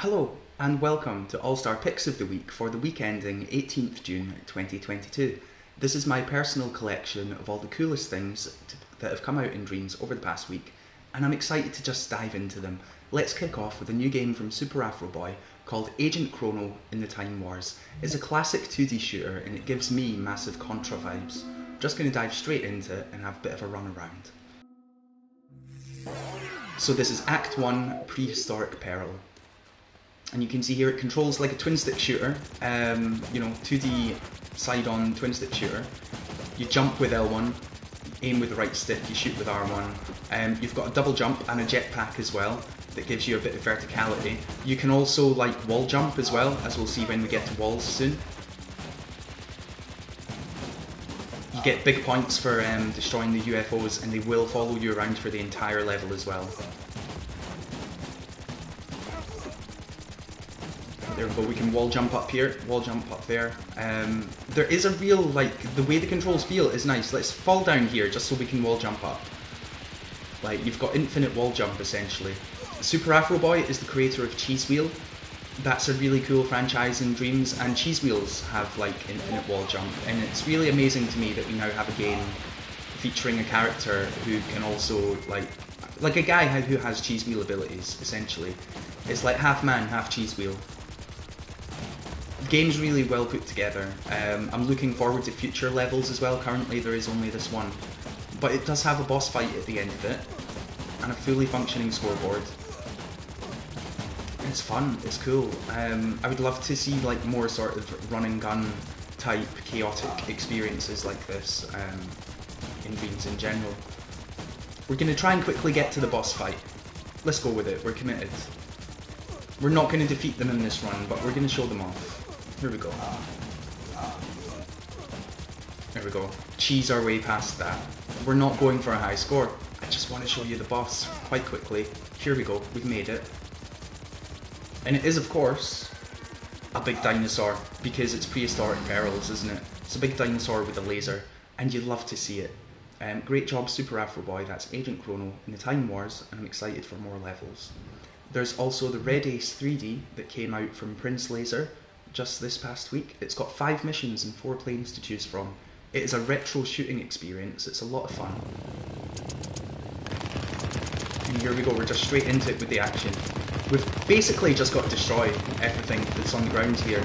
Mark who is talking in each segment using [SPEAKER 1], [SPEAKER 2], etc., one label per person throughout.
[SPEAKER 1] Hello and welcome to All-Star Picks of the Week for the week ending 18th June 2022. This is my personal collection of all the coolest things that have come out in Dreams over the past week, and I'm excited to just dive into them. Let's kick off with a new game from Super Afro Boy called Agent Chrono in the Time Wars. It's a classic 2D shooter and it gives me massive Contra vibes. I'm just going to dive straight into it and have a bit of a run around. So this is Act 1, Prehistoric Peril. And you can see here it controls like a twin-stick shooter, 2D side-on twin-stick shooter. You jump with L1, aim with the right stick, you shoot with R1. You've got a double jump and a jetpack as well that gives you a bit of verticality. You can also like wall jump as well, as we'll see when we get to walls soon. You get big points for destroying the UFOs, and they will follow you around for the entire level as well. There we go, we can wall jump up here, wall jump up there. There is a real, the way the controls feel is nice. Let's fall down here just so we can wall jump up. Like, you've got infinite wall jump essentially. Super Afro Boy is the creator of Cheese Wheel. That's a really cool franchise in Dreams, and Cheese Wheels have like infinite wall jump, and it's really amazing to me that we now have a game featuring a character who can also like a guy who has cheese wheel abilities essentially. It's like half man, half cheese wheel. The game's really well put together. I'm looking forward to future levels as well. Currently there is only this one, but it does have a boss fight at the end of it and a fully functioning scoreboard. It's fun, it's cool. I would love to see like more sort of run and gun type chaotic experiences like this in Dreams in general. We're going to try and quickly get to the boss fight. Let's go with it, we're committed. We're not going to defeat them in this run, but we're going to show them off. Here we go. There we go. Cheese our way past that. We're not going for a high score. I just want to show you the boss quite quickly. Here we go, we've made it. And it is, of course, a big dinosaur, because it's Prehistoric Perils, isn't it? It's a big dinosaur with a laser, and you'd love to see it. Great job, Super Afro Boy. That's Agent Chrono in the Time Wars, and I'm excited for more levels. There's also the Red Ace 3D that came out from Prince Laser just this past week. It's got 5 missions and 4 planes to choose from. It is a retro shooting experience. It's a lot of fun. And here we go, we're just straight into it with the action. We've basically just got to destroy everything that's on the ground here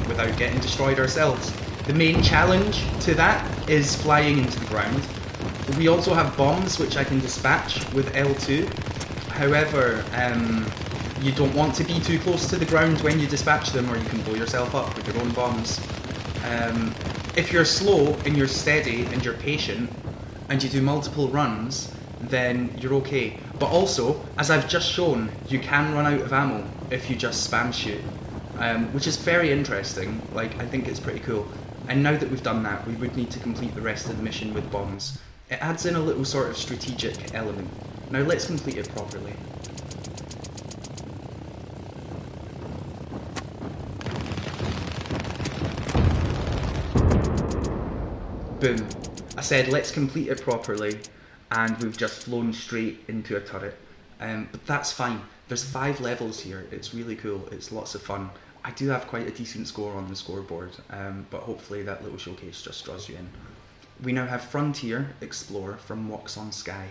[SPEAKER 1] without getting destroyed ourselves. The main challenge to that is flying into the ground. We also have bombs which I can dispatch with L2. However, you don't want to be too close to the ground when you dispatch them, or you can blow yourself up with your own bombs. If you're slow and you're steady and you're patient and you do multiple runs, then you're okay. But also, as I've just shown, you can run out of ammo if you just spam shoot, which is very interesting. Like, I think it's pretty cool. And now that we've done that, we would need to complete the rest of the mission with bombs. It adds in a little sort of strategic element. Now let's complete it properly. Boom. I said let's complete it properly, and we've just flown straight into a turret. But that's fine. There's 5 levels here. It's really cool. It's lots of fun. I do have quite a decent score on the scoreboard, but hopefully that little showcase just draws you in. We now have Frontier Explorer from Walks on Sky.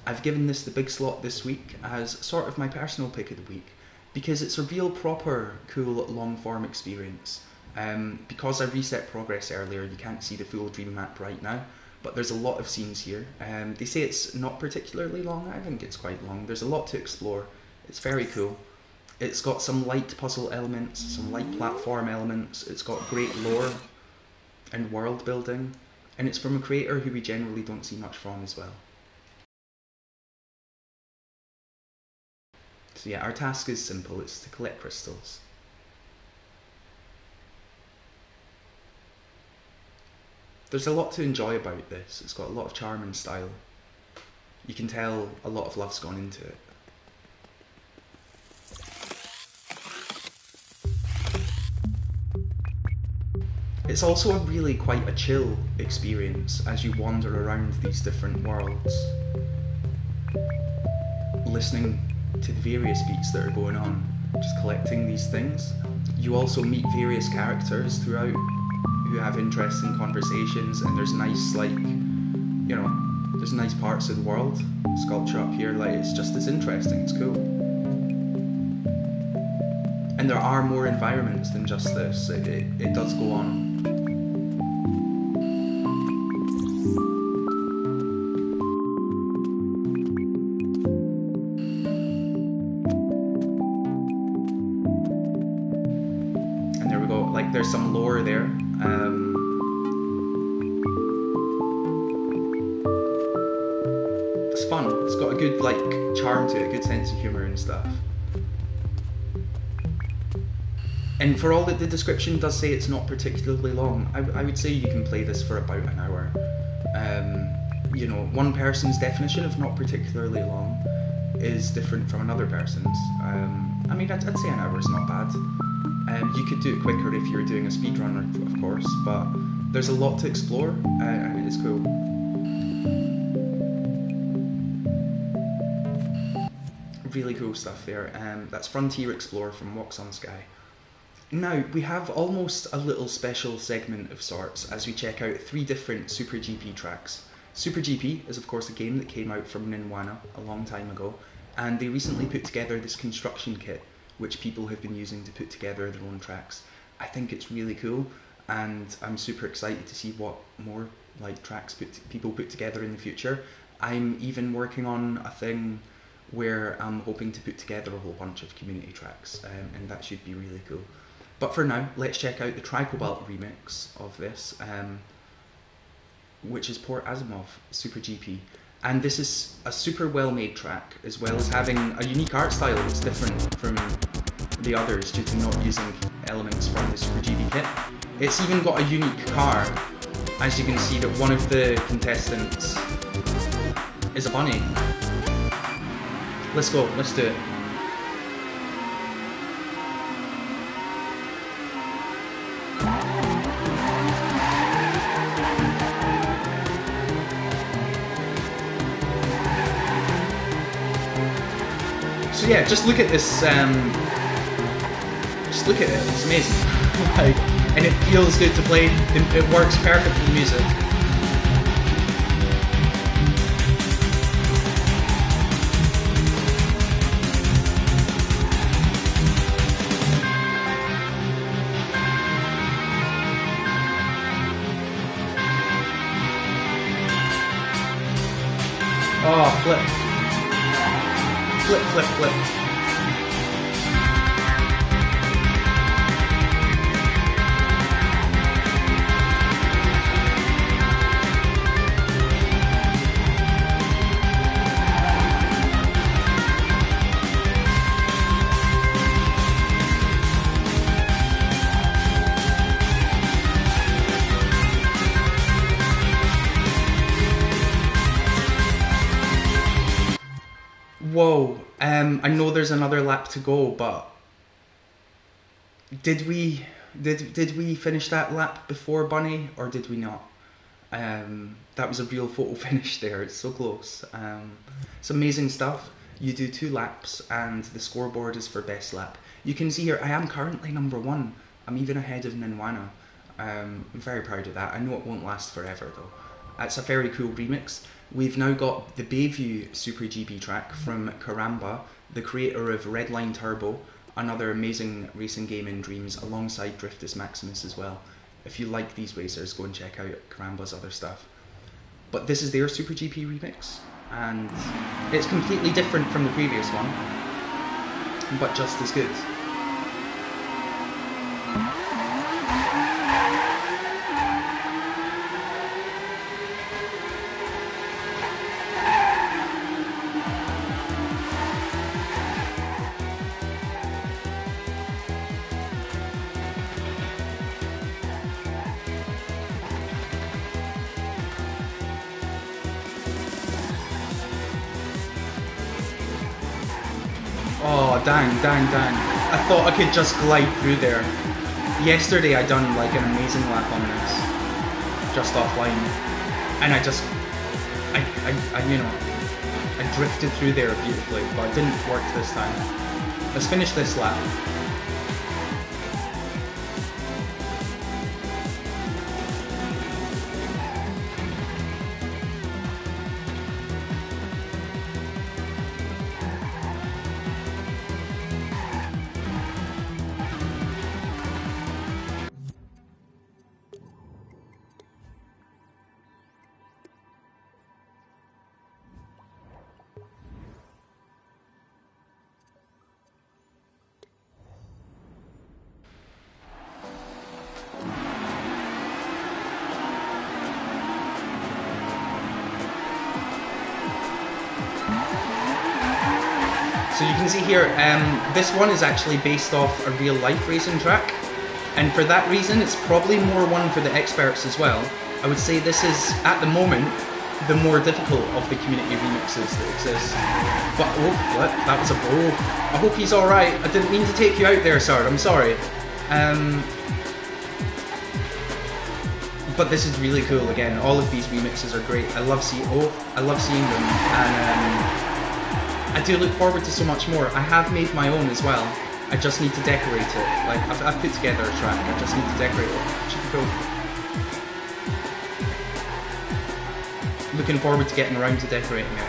[SPEAKER 1] I've given this the big slot this week as sort of my personal pick of the week, because it's a real proper cool long form experience. Because I reset progress earlier, you can't see the full dream map right now, but there's a lot of scenes here. They say it's not particularly long. I think it's quite long. There's a lot to explore. It's very cool. It's got some light puzzle elements, some light platform elements. It's got great lore and world building, and it's from a creator who we generally don't see much from as well. So yeah, our task is simple. It's to collect crystals. There's a lot to enjoy about this. It's got a lot of charm and style. You can tell a lot of love's gone into it. It's also really quite a chill experience as you wander around these different worlds, listening to the various beats that are going on. just collecting these things. You also meet various characters throughout who have interesting conversations, and there's nice, like, you know, there's nice parts of the world. Sculpture up here, like, it's just as interesting, it's cool. And there are more environments than just this, it does go on. And there we go, like, there's some lore there. It's fun, it's got a good, like, charm to it, a good sense of humour and stuff. And for all that the description does say it's not particularly long, I would say you can play this for about an hour. You know, one person's definition of not particularly long is different from another person's. I mean, I'd say an hour is not bad. You could do it quicker if you're doing a speedrun, of course, but there's a lot to explore. I mean, it's cool. Really cool stuff there. That's Frontier Explorer from Walks on Sky. Now, we have almost a little special segment of sorts as we check out 3 different SuperGP tracks. SuperGP is of course a game that came out from Ninwana a long time ago, and they recently put together this construction kit which people have been using to put together their own tracks. I think it's really cool, and I'm super excited to see what more like tracks people put together in the future. I'm even working on a thing where I'm hoping to put together a whole bunch of community tracks, and that should be really cool. But for now, let's check out the Tricobalt remix of this, which is Port Asimov SuperGP. And this is a super well-made track, as well as having a unique art style that's different from the others due to not using elements from the SuperGP kit. It's even got a unique car. As you can see, that one of the contestants is a bunny. Let's go, let's do it. So yeah, just look at this, just look at it, it's amazing. Like, and it feels good to play, it works perfect with music. Oh, flip. Flip, flip, flip. Whoa, I know there's another lap to go, but did we finish that lap before Bunny, or did we not? That was a real photo finish there, it's so close. It's amazing stuff. You do 2 laps and the scoreboard is for best lap. You can see here I am currently number 1. I'm even ahead of Ninwana. I'm very proud of that. I know it won't last forever though. It's a very cool remix. We've now got the Bayview SuperGP track from Karambah, the creator of Redline Turbo, another amazing racing game in Dreams, alongside Driftus Maximus as well. If you like these racers, go and check out Karambah's other stuff. But this is their SuperGP remix, and it's completely different from the previous one, but just as good. Oh, dang. I thought I could just glide through there. Yesterday I done like an amazing lap on this, just offline, and I drifted through there beautifully, but it didn't work this time. Let's finish this lap. So you can see here, this one is actually based off a real life racing track, and for that reason it's probably more one for the experts as well. I would say this is, at the moment, the more difficult of the community remixes that exist. But, oh, what? That was a blow. I hope he's alright. I didn't mean to take you out there, sir, I'm sorry. But this is really cool again. All of these remixes are great. I love seeing them, and I do look forward to so much more. I have made my own as well. I just need to decorate it. Like, I've put together a track, I just need to decorate it. Should be cool. Looking forward to getting around to decorating it.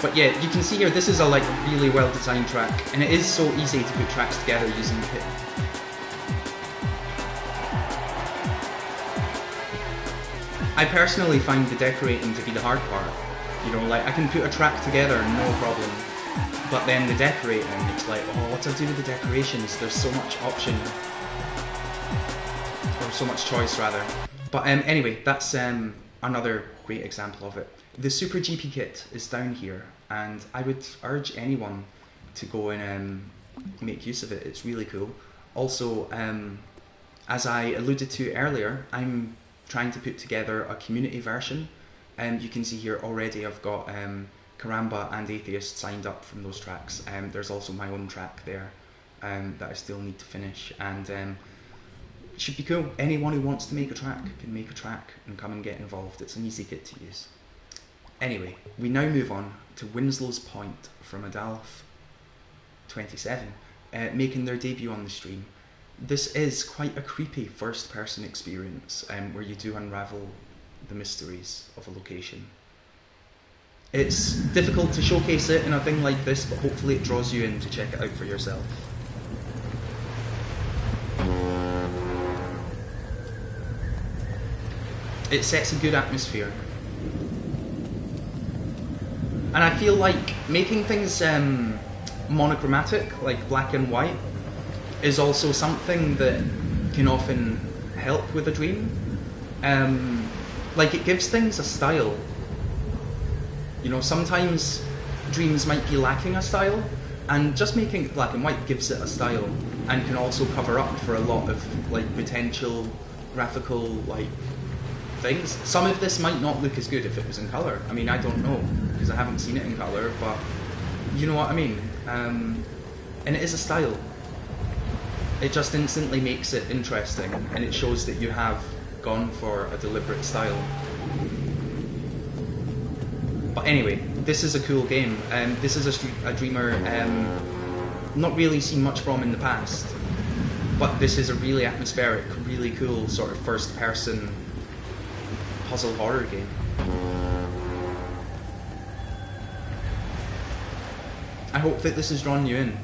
[SPEAKER 1] But yeah, you can see here, this is a like really well designed track, and it is so easy to put tracks together using the kit. I personally find the decorating to be the hard part. You know, like, I can put a track together, no problem. But then the decorating, it's like, oh, what do I do with the decorations? There's so much option. Or so much choice, rather. But anyway, that's another great example of it. The SuperGP kit is down here, and I would urge anyone to go and make use of it. It's really cool. Also, as I alluded to earlier, I'm trying to put together a community version. You can see here already I've got Karambah and Atheist signed up from those tracks. There's also my own track there that I still need to finish, and it should be cool. Anyone who wants to make a track can make a track and come and get involved. It's an easy kit to use. Anyway, we now move on to Winslows Point from Adalf 27, making their debut on the stream. This is quite a creepy first-person experience where you do unravel the mysteries of a location. It's difficult to showcase it in a thing like this, but hopefully it draws you in to check it out for yourself. It sets a good atmosphere. And I feel like making things monochromatic, like black and white, is also something that can often help with a dream. Like, it gives things a style. You know, sometimes dreams might be lacking a style, and just making it black and white gives it a style, and can also cover up for a lot of like potential graphical like things. Some of this might not look as good if it was in colour. I mean, I don't know, because I haven't seen it in colour, but you know what I mean. And it is a style. It just instantly makes it interesting, and it shows that you have gone for a deliberate style. But anyway, this is a cool game. This is a dreamer not really seen much from in the past, but this is a really atmospheric, really cool sort of first-person puzzle horror game. I hope that this has drawn you in,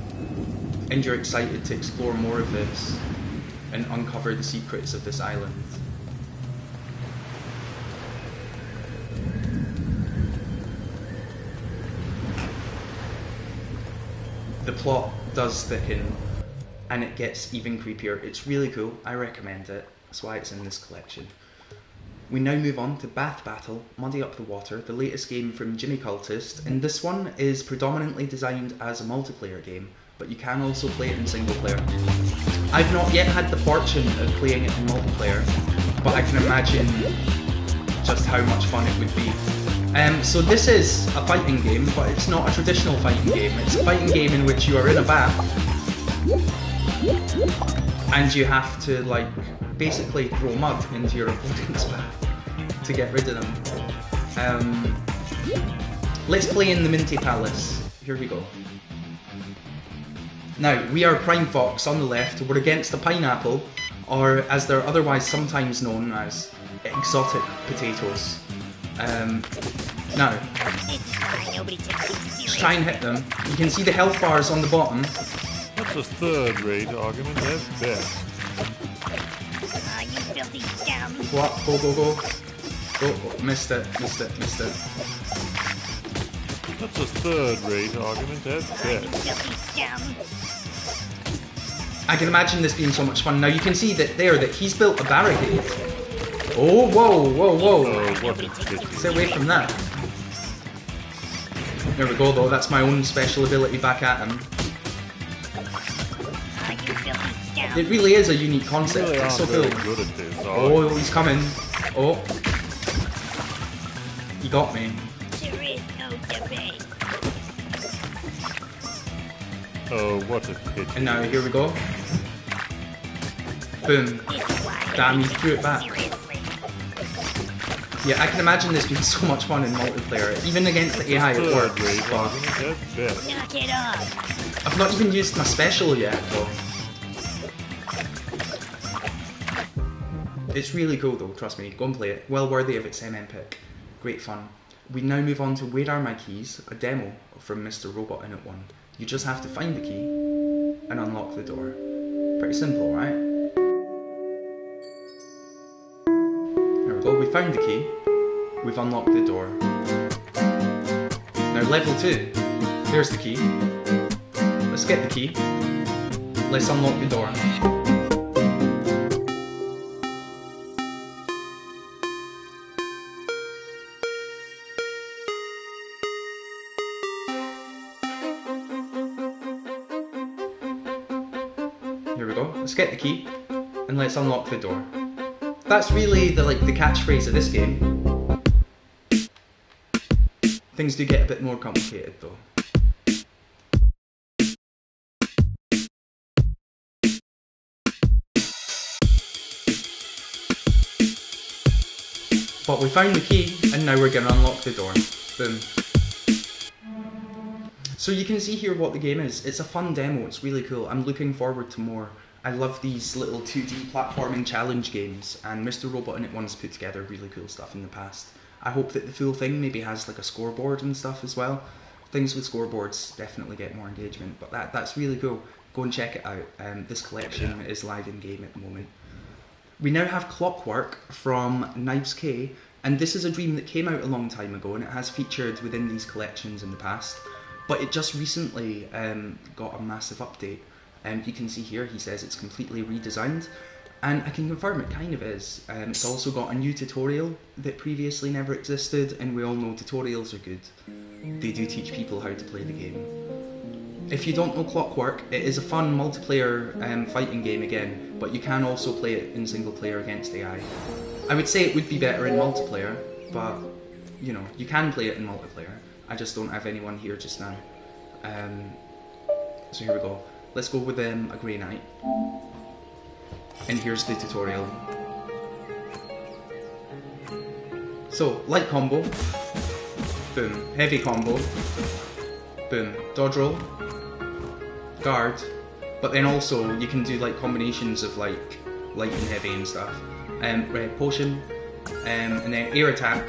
[SPEAKER 1] and you're excited to explore more of this and uncover the secrets of this island. The plot does thicken, and it gets even creepier. It's really cool. I recommend it. That's why it's in this collection. We now move on to Bath Battle, Muddy Up the Water, the latest game from Jimmy Cultist, and this one is predominantly designed as a multiplayer game, but you can also play it in single player. I've not yet had the fortune of playing it in multiplayer, but I can imagine just how much fun it would be. So this is a fighting game, but it's not a traditional fighting game. It's a fighting game in which you are in a bath, and you have to, like, basically throw mud into your opponent's bath to get rid of them. Let's play in the Minty Palace. Here we go. Now, we are Prime Fox on the left, we're against the pineapple, or as they're otherwise sometimes known as, exotic potatoes. Now, just try and hit them. You can see the health bars on the bottom.
[SPEAKER 2] That's a third-rate argument at best.
[SPEAKER 3] You filthy scum.
[SPEAKER 1] Go up, go, go, go. Oh, missed it, missed it, missed it.
[SPEAKER 2] That's a third-rate argument at best.
[SPEAKER 3] Filthy scum.
[SPEAKER 1] I can imagine this being so much fun. Now you can see that he's built a barricade. Oh, whoa, whoa, whoa.
[SPEAKER 2] Oh, what a pity.
[SPEAKER 1] Stay away from that. There we go though, that's my own special ability back at him.
[SPEAKER 3] You filthy scum.
[SPEAKER 1] It really is a unique concept,
[SPEAKER 2] Really
[SPEAKER 1] it's so
[SPEAKER 2] aren't
[SPEAKER 1] cool.
[SPEAKER 2] very good at this, are
[SPEAKER 1] Oh, he's coming. Oh. He got me.
[SPEAKER 3] There is no debate.
[SPEAKER 2] Oh, what a pity.
[SPEAKER 1] And now here we go. Boom. Damn, he threw it back.
[SPEAKER 3] Seriously.
[SPEAKER 1] Yeah, I can imagine this being so much fun in multiplayer. Even against the AI it works.
[SPEAKER 2] Third-rate
[SPEAKER 1] But
[SPEAKER 2] argument at best.
[SPEAKER 3] Knock it off.
[SPEAKER 1] I've not even used my special yet though. It's really cool though, trust me, go and play it. Well worthy of its MM pick. Great fun. We now move on to Where Are My Keys, a demo from Mr. Robot in It 1. You just have to find the key and unlock the door. Pretty simple, right? There we go, we found the key. We've unlocked the door. Now level 2. There's the key. Let's get the key. Let's unlock the door. Here we go. Let's get the key and let's unlock the door. That's really the catchphrase of this game. Things do get a bit more complicated though. But we found the key and now we're going to unlock the door. Boom. So you can see here what the game is. It's a fun demo, it's really cool. I'm looking forward to more. I love these little 2D platforming challenge games, and Mr. Robot in It 1's put together really cool stuff in the past. I hope that the full thing maybe has like a scoreboard and stuff as well. Things with scoreboards definitely get more engagement, but that's really cool. Go and check it out. This collection is live in game at the moment. We now have Clockwork from Knives K, and this is a dream that came out a long time ago and it has featured within these collections in the past. But it just recently got a massive update. You can see here, he says it's completely redesigned. And I can confirm it kind of is. It's also got a new tutorial that previously never existed, and we all know tutorials are good. They do teach people how to play the game. If you don't know Clockwork, it is a fun multiplayer fighting game again, but you can also play it in single player against AI. I would say it would be better in multiplayer, but you know, you can play it in multiplayer. I just don't have anyone here just now. So here we go. Let's go with a Grey Knight. And here's the tutorial. So, light combo. Boom. Heavy combo. Boom. Dodge roll. Guard. But then also, you can do like combinations of like light and heavy and stuff. Red potion. And then air attack.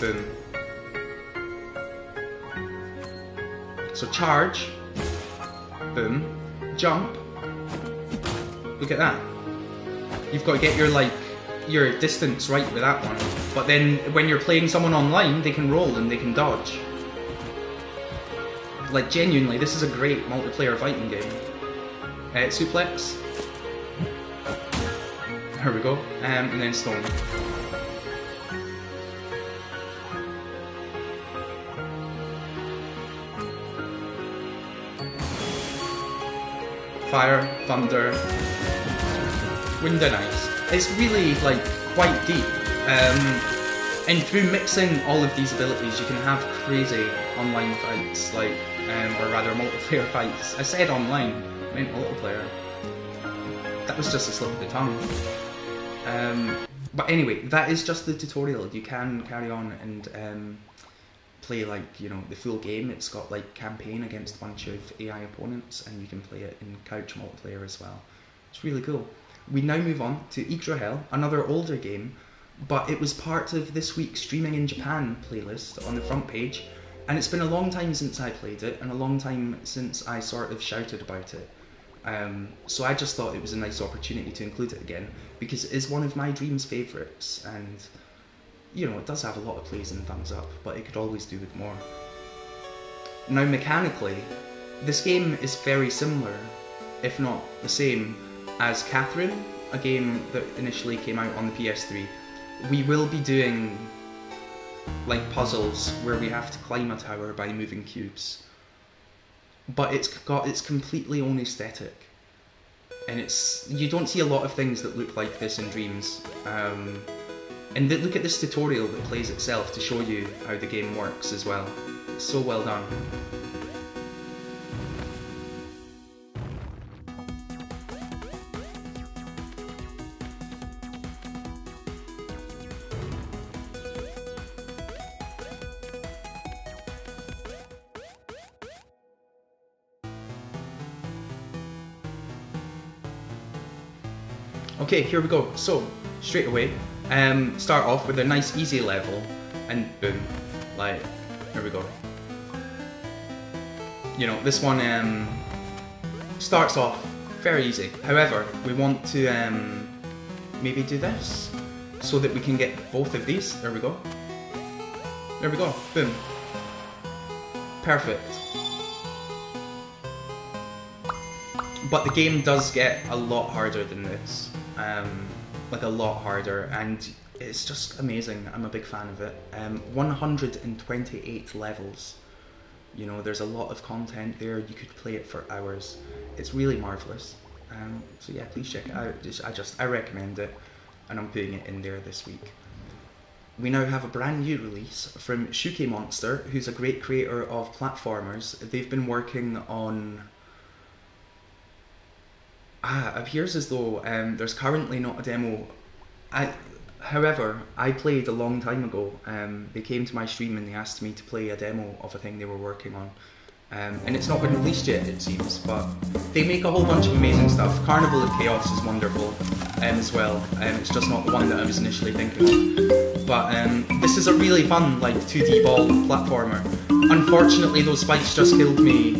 [SPEAKER 1] Boom. So charge, boom, jump, look at that. You've got to get your distance right with that one. But then when you're playing someone online, they can roll and they can dodge. Like genuinely, this is a great multiplayer fighting game. Suplex. There we go. And then stone. Fire, thunder, wind and ice. It's really like quite deep, and through mixing all of these abilities, you can have crazy online fights, like, or rather multiplayer fights. I said online, I meant multiplayer. That was just a slip of the tongue. But anyway, that is just the tutorial. You can carry on and play like, you know, the full game. It's got like campaign against a bunch of AI opponents, and you can play it in couch multiplayer as well. It's really cool. We now move on to Ikra Hell, another older game, but it was part of this week's Streaming in Japan playlist on the front page, and it's been a long time since I played it, and a long time since I sort of shouted about it. So I just thought it was a nice opportunity to include it again, because it is one of my Dreams favourites, and you know, it does have a lot of plays and thumbs up, but it could always do with more. Now mechanically, this game is very similar, if not the same, as Catherine, a game that initially came out on the PS3. We will be doing like puzzles where we have to climb a tower by moving cubes, but it's got its completely own aesthetic, and you don't see a lot of things that look like this in Dreams. And look at this tutorial that plays itself to show you how the game works as well. It's so well done. Okay, here we go. So, straight away, start off with a nice easy level, and boom, like, here we go. You know, this one starts off very easy. However, we want to maybe do this, so that we can get both of these. There we go. There we go, boom. Perfect. But the game does get a lot harder than this. Like a lot harder, and it's just amazing. I'm a big fan of it. 128 levels. You know, there's a lot of content there. You could play it for hours. It's really marvelous. So yeah, please check it out. I recommend it, and I'm putting it in there this week. We now have a brand new release from Shakey Monster, who's a great creator of platformers. They've been working on... it appears as though there's currently not a demo. However, I played a long time ago. They came to my stream and they asked me to play a demo of a thing they were working on. And it's not been released yet, it seems, but they make a whole bunch of amazing stuff. Carnival of Chaos is wonderful as well. It's just not the one that I was initially thinking of. But this is a really fun, like, 2D ball platformer. Unfortunately, those spikes just killed me,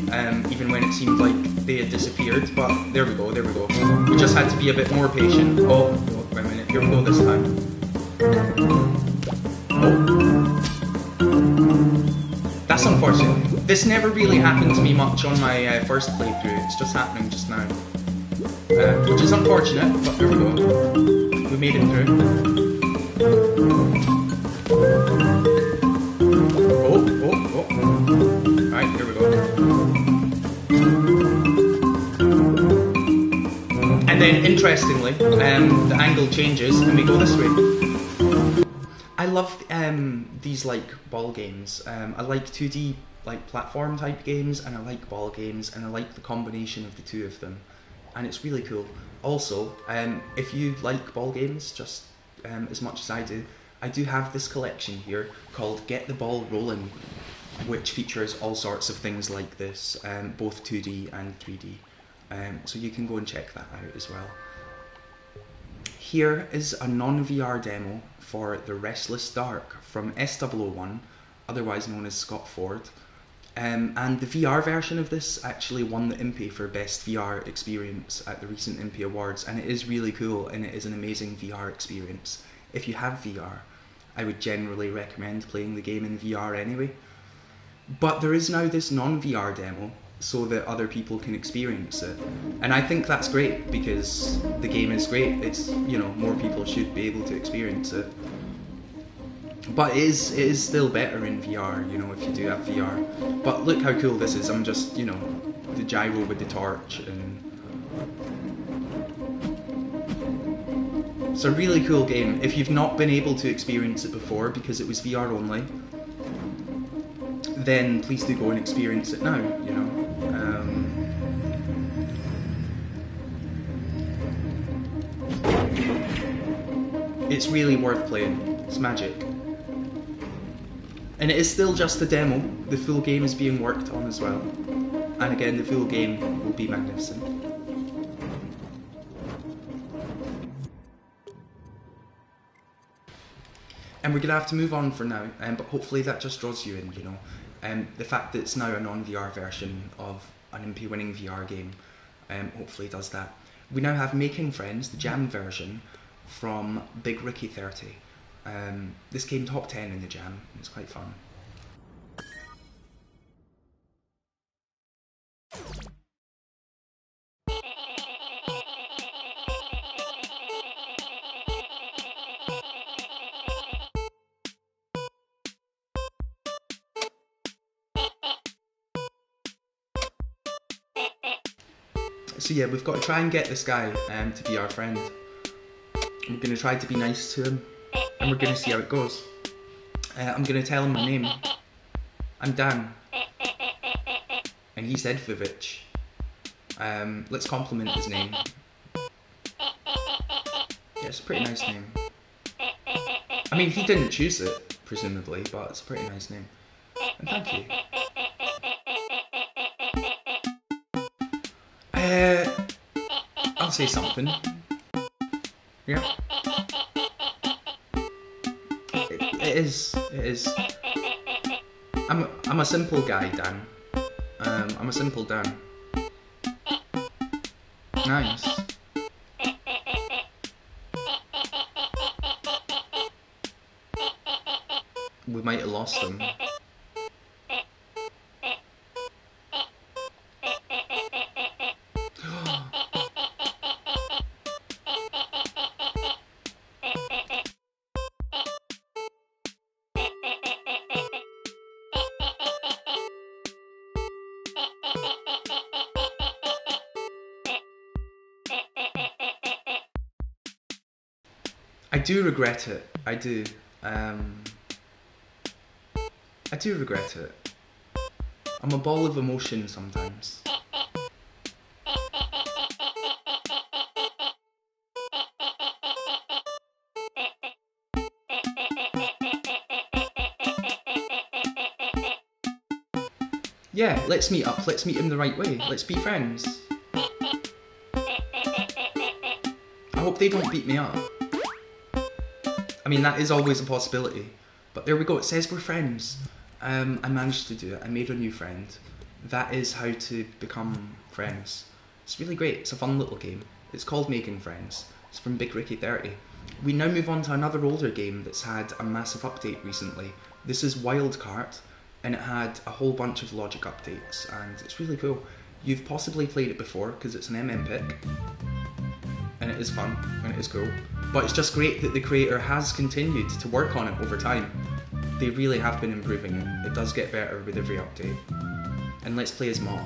[SPEAKER 1] even when it seemed like they had disappeared, but there we go, there we go. We just had to be a bit more patient. Oh, wait a minute, here we go this time. Oh. That's unfortunate. This never really happened to me much on my first playthrough, it's just happening just now. Which is unfortunate, but there we go. We made it through. Right, here we go. And then, interestingly, the angle changes and we go this way. I love these like ball games. I like 2D like platform type games, and I like ball games, and I like the combination of the two of them, and it's really cool. Also, if you like ball games just as much as I do have this collection here called Get the Ball Rolling, which features all sorts of things like this, both 2D and 3D. So you can go and check that out as well. Here is a non-VR demo for the Restless Dark from S001, otherwise known as Scott Ford. And the VR version of this actually won the Impy for Best VR Experience at the recent Impy Awards, and it is really cool, and it is an amazing VR experience. If you have VR, I would generally recommend playing the game in VR anyway. But there is now this non-VR demo, so that other people can experience it. And I think that's great, because the game is great. It's, you know, more people should be able to experience it. But it is still better in VR, you know, if you do have VR. But look how cool this is. I'm just, you know, the gyro with the torch, and it's a really cool game. If you've not been able to experience it before because it was VR only, then please do go and experience it now, you know. It's really worth playing. It's magic. And it is still just a demo. The full game is being worked on as well. And again, the full game will be magnificent. And we're going to have to move on for now, but hopefully that just draws you in, you know. The fact that it's now a non-VR version of an MP-winning VR game hopefully does that. We now have Making Friends, the Jam version, from Big Ricky 30. This came top 10 in the Jam, it's quite fun. So yeah, we've got to try and get this guy to be our friend. We're going to try to be nice to him, and we're going to see how it goes. I'm going to tell him my name. I'm Dan. And he's Edvovich. Let's compliment his name. Yeah, it's a pretty nice name. I mean, he didn't choose it, presumably, but it's a pretty nice name. And thank you. I'll say something. Yeah. It is. I'm a simple guy, Dan. I'm a simple Dan. Nice. We might have lost him. I do regret it. I do. I do regret it. I'm a ball of emotion sometimes. Yeah, let's meet up. Let's meet him the right way. Let's be friends. I hope they don't beat me up. I mean, that is always a possibility. But there we go, it says we're friends. I managed to do it. I made a new friend. That is how to become friends. It's really great. It's a fun little game. It's called Making Friends. It's from Big Ricky 30. We now move on to another older game that's had a massive update recently. This is Wildcard, and it had a whole bunch of logic updates, and it's really cool. You've possibly played it before, because it's an MM pick. And it is fun, and it is cool. But it's just great that the creator has continued to work on it over time. They really have been improving it. It does get better with every update. And let's play as Ma.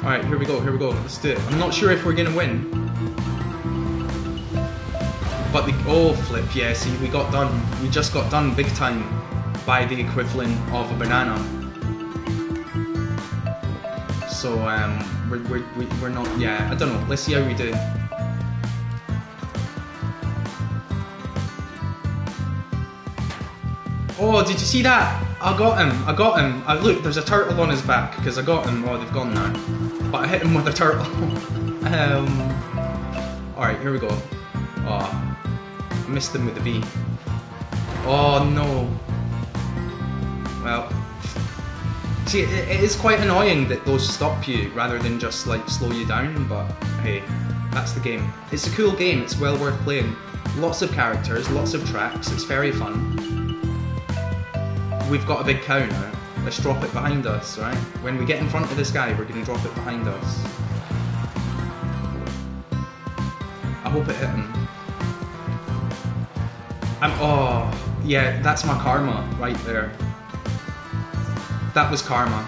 [SPEAKER 1] Alright, here we go, let's do it. I'm not sure if we're gonna win. But oh flip, yeah, see, we got done. We just got done big time by the equivalent of a banana. So, we're not, yeah, I don't know, let's see how we do. Oh, did you see that? I got him. Look, there's a turtle on his back, because I got him. Oh, they've gone now. But I hit him with a turtle. Alright, here we go. Oh. Missed him with the bee. Oh no. Well, see, it is quite annoying that those stop you rather than just like slow you down, but hey, that's the game. It's a cool game, it's well worth playing. Lots of characters, lots of tracks, it's very fun. We've got a big cow now. Let's drop it behind us, right? When we get in front of this guy, we're going to drop it behind us. I hope it hit him. Oh, yeah, that's my karma right there. That was karma.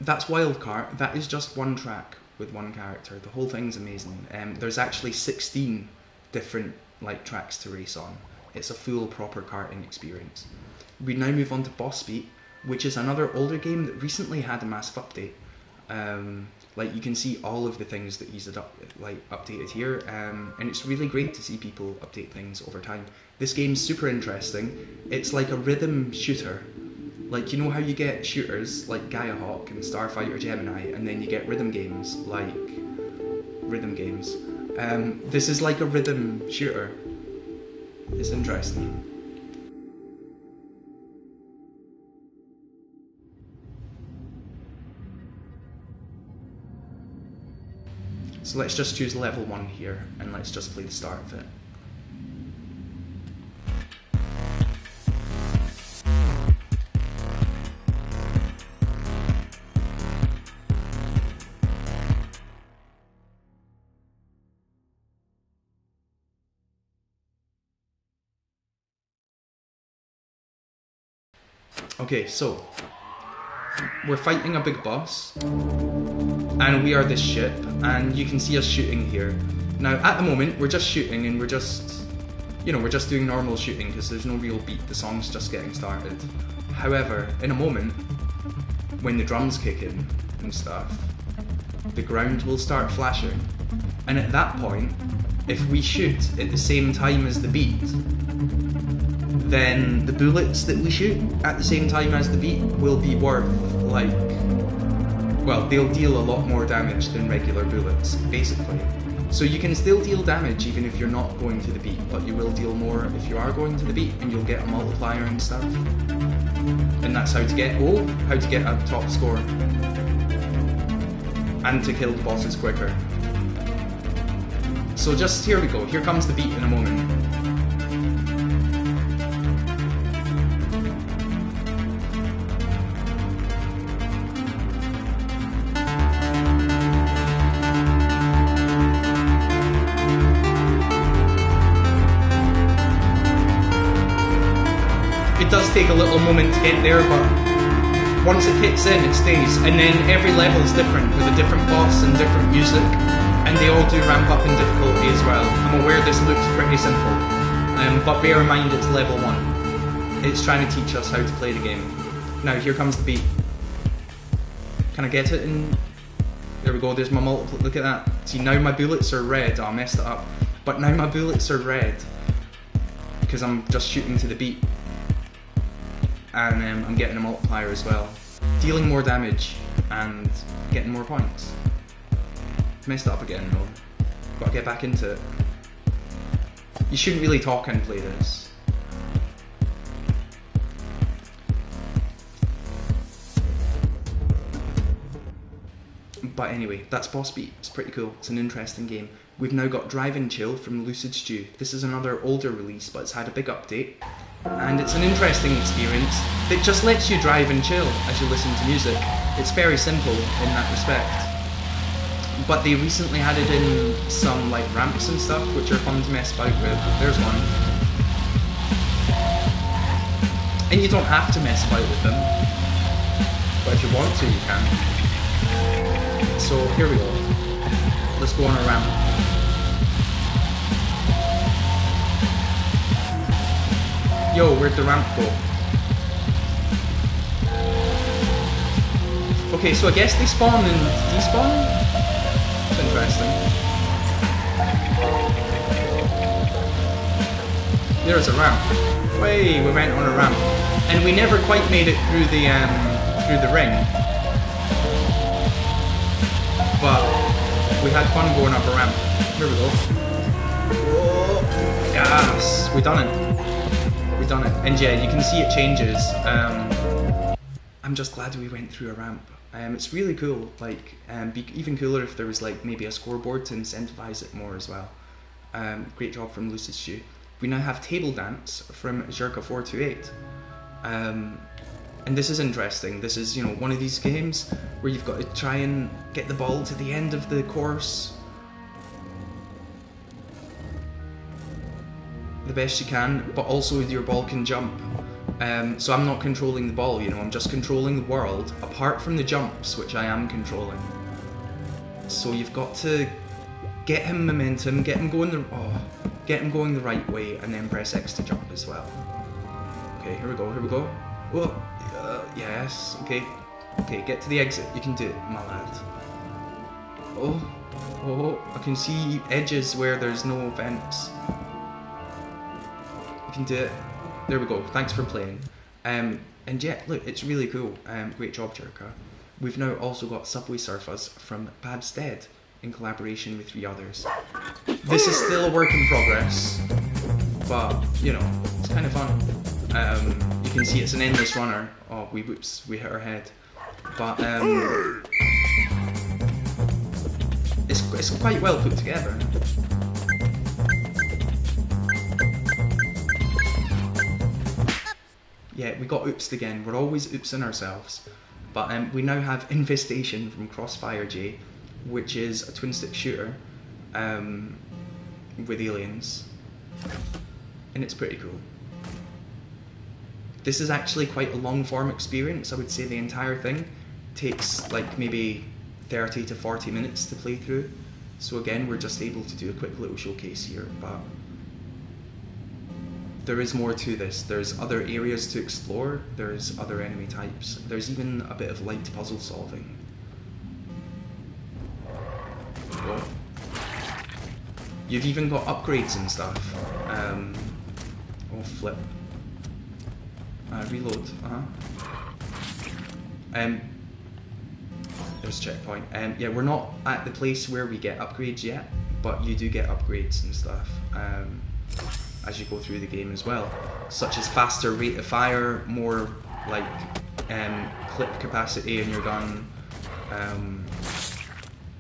[SPEAKER 1] That's Wildcard. That is just one track with one character. The whole thing's amazing. There's actually 16 different like tracks to race on. it's a full proper karting experience. We now move on to Boss Beat, which is another older game that recently had a massive update. Like you can see all of the things that he's updated here, and it's really great to see people update things over time. This game's super interesting. It's like a rhythm shooter. Like, you know how you get shooters like Gaia Hawk and Starfighter Gemini, and then you get rhythm games like this is like a rhythm shooter. It's interesting. So let's just choose level 1 here, and let's just play the start of it. Okay, so we're fighting a big boss, and we are this ship, and you can see us shooting here. Now, at the moment, we're just shooting, and we're just doing normal shooting because there's no real beat. The song's just getting started. However, in a moment, when the drums kick in and stuff, the ground will start flashing, and at that point, if we shoot at the same time as the beat, then the bullets that we shoot at the same time as the beat will be worth, like, well, they'll deal a lot more damage than regular bullets, basically. So you can still deal damage even if you're not going to the beat, but you will deal more if you are going to the beat, and you'll get a multiplier and stuff. And that's how to get a top score. And to kill the bosses quicker. So just, here we go, here comes the beat in a moment. It does take a little moment to get there, but once it kicks in, it stays. And then every level is different, with a different boss and different music, and they all do ramp up in difficulty as well. I'm aware this looks pretty simple, but bear in mind it's level 1. It's trying to teach us how to play the game. Now, here comes the beat. Can I get it in? There we go, there's my multiple, look at that. See, now my bullets are red. Oh, I messed it up. But now my bullets are red, because I'm just shooting to the beat. And I'm getting a multiplier as well, dealing more damage and getting more points. Messed it up again though. Gotta get back into it. You shouldn't really talk and play this. But anyway, that's Boss Beat. It's pretty cool. It's an interesting game. We've now got Drive and Chill from Lucid Stew. This is another older release, but it's had a big update. And it's an interesting experience that just lets you drive and chill as you listen to music. It's very simple in that respect. But they recently added in some like ramps and stuff, which are fun to mess about with. There's one. And you don't have to mess about with them, but if you want to, you can. So here we go. Let's go on a ramp. Yo, where'd the ramp go? Okay, so I guess they spawn and despawn? That's interesting. There's a ramp. Way, we went on a ramp. And we never quite made it through the ring. But we had fun going up a ramp. Here we go. Whoa. Yes, we done it. We done it. And yeah, you can see it changes. I'm just glad we went through a ramp. It's really cool. Like, be even cooler if there was like maybe a scoreboard to incentivize it more as well. Great job from Lucid Stew. We now have Table Dance from Jerka428. And this is interesting. This is, you know, one of these games where you've got to try and get the ball to the end of the course the best you can, but also your ball can jump. So I'm not controlling the ball, you know, I'm just controlling the world, apart from the jumps, which I am controlling. So you've got to get him momentum, get him going the... Oh, get him going the right way, and then press X to jump as well. Okay, here we go, here we go. Whoa, yes, okay. Okay, get to the exit, you can do it, my lad. Oh, I can see edges where there's no vents. You can do it. There we go, thanks for playing. And yeah, look, it's really cool. Great job, Jerka. We've now also got Subway Surfers from Babstead in collaboration with 3 others. This is still a work in progress, but, you know, it's kind of fun. You can see it's an endless runner. Oh, whoops, we hit our head. But, it's quite well put together. Yeah, we got oopsed again. We're always oopsing ourselves. But we now have Infestation from Crossfire J, which is a twin-stick shooter with aliens. And it's pretty cool. This is actually quite a long-form experience. I would say the entire thing takes like maybe 30 to 40 minutes to play through. So again, we're just able to do a quick little showcase here, but there is more to this. There's other areas to explore, there's other enemy types, there's even a bit of light puzzle solving. Oh. You've even got upgrades and stuff. Oh, flip. Reload, there's checkpoint. Yeah, we're not at the place where we get upgrades yet, but you do get upgrades and stuff as you go through the game as well, such as faster rate of fire, more like clip capacity in your gun,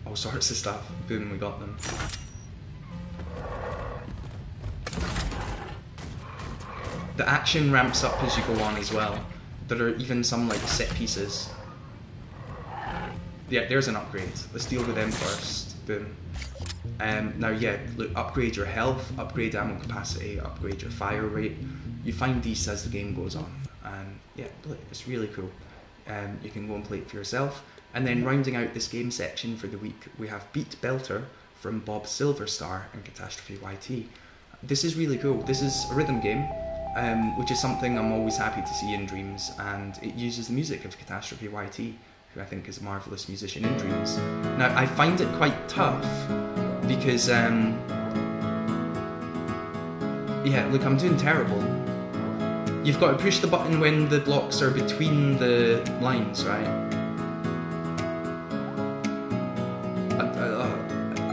[SPEAKER 1] all sorts of stuff. Boom, we got them. The action ramps up as you go on as well. There are even some like set pieces. Yeah, there's an upgrade. Let's deal with them first. Boom. Now yeah, look, upgrade your health, upgrade ammo capacity, upgrade your fire rate. You find these as the game goes on. And yeah, look, it's really cool. You can go and play it for yourself. And then rounding out this game section for the week, we have Beat Belter from Bob Silverstar and Catastrophe YT. This is really cool. This is a rhythm game, which is something I'm always happy to see in Dreams, and it uses the music of Catastrophe YT, who I think is a marvellous musician in Dreams. Now, I find it quite tough, because, yeah, look, I'm doing terrible. You've got to push the button when the blocks are between the lines, right?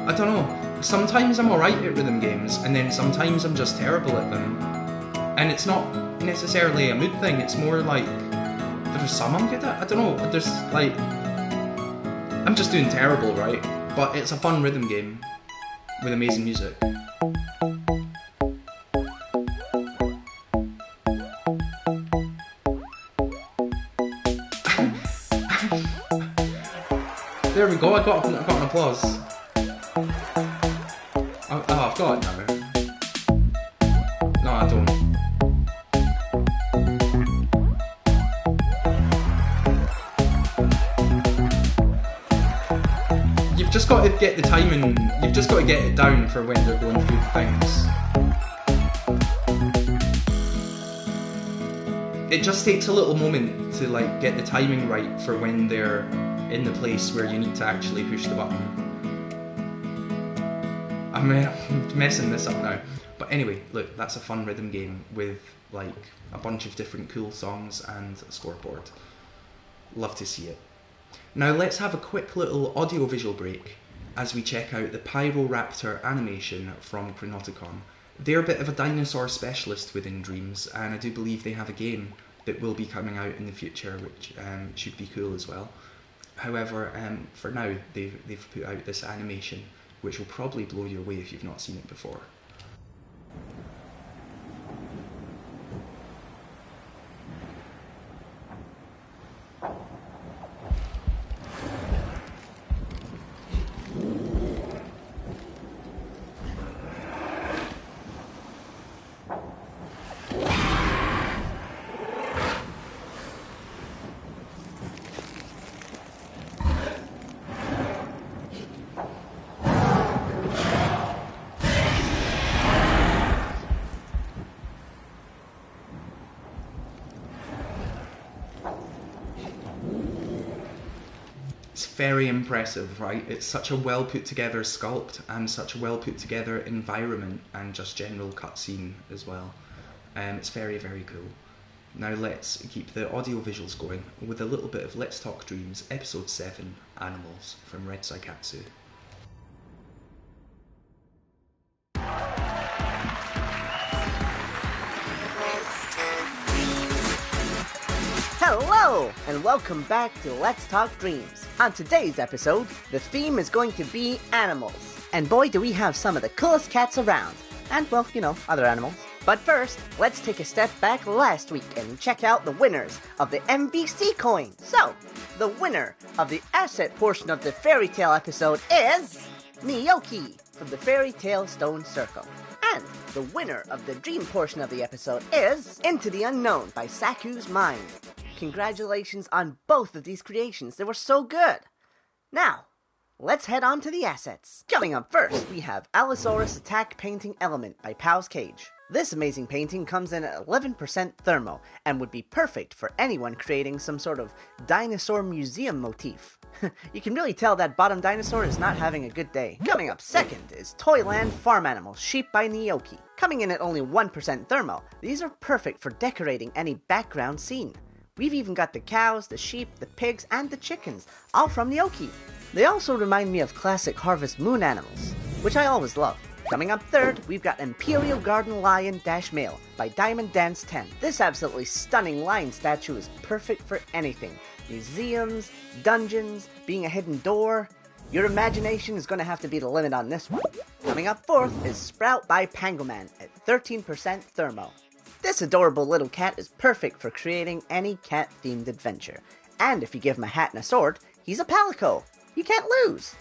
[SPEAKER 1] I don't know. Sometimes I'm alright at rhythm games, and then sometimes I'm just terrible at them. And it's not necessarily a mood thing, it's more like there's some I'm good at. I don't know, there's like, I'm just doing terrible, right? But it's a fun rhythm game with amazing music. There we go, I got an applause. Oh, I've got it now. No, I don't. You've just got to get the timing, you've just got to get it down for when they're going through things. It just takes a little moment to like get the timing right for when they're in the place where you need to actually push the button. I'm messing this up now. But anyway, look, that's a fun rhythm game with like a bunch of different cool songs and a scoreboard. Love to see it. Now let's have a quick little audio-visual break as we check out the Pyroraptor animation from Chronoticon. They're a bit of a dinosaur specialist within Dreams, and I do believe they have a game that will be coming out in the future, which should be cool as well. However, for now, they've put out this animation, which will probably blow you away if you've not seen it before. very impressive, right? It's such a well put together sculpt and such a well put together environment and just general cutscene as well. It's very, very cool. Now let's keep the audio visuals going with a little bit of Let's Talk Dreams, Episode 7, Animals, from Red Saikatsu.
[SPEAKER 4] Hello, and welcome back to Let's Talk Dreams. On today's episode, the theme is going to be animals. And boy, do we have some of the coolest cats around. And, well, you know, other animals. But first, let's take a step back last week and check out the winners of the MVC coin. So, the winner of the asset portion of the Fairy Tale episode is Miyoki from the Fairy Tale Stone Circle. And the winner of the dream portion of the episode is Into the Unknown by Saku's Mind. Congratulations on both of these creations. They were so good. Now, let's head on to the assets. Coming up first, we have Allosaurus Attack Painting Element by Pow's Cage. This amazing painting comes in at 11% thermo and would be perfect for anyone creating some sort of dinosaur museum motif. You can really tell that bottom dinosaur is not having a good day. Coming up second is Toyland Farm Animals Sheep by Niyoki. Coming in at only 1% thermo, these are perfect for decorating any background scene. We've even got the cows, the sheep, the pigs, and the chickens, all from Niyoki. They also remind me of classic Harvest Moon animals, which I always love. Coming up third, we've got Imperial Garden Lion Male by Diamond Dance 10. This absolutely stunning lion statue is perfect for anything. Museums, dungeons, being a hidden door. Your imagination is going to have to be the limit on this one. Coming up fourth is Sprout by Pangoman at 13% thermo. This adorable little cat is perfect for creating any cat-themed adventure. And if you give him a hat and a sword, he's a palico. You can't lose.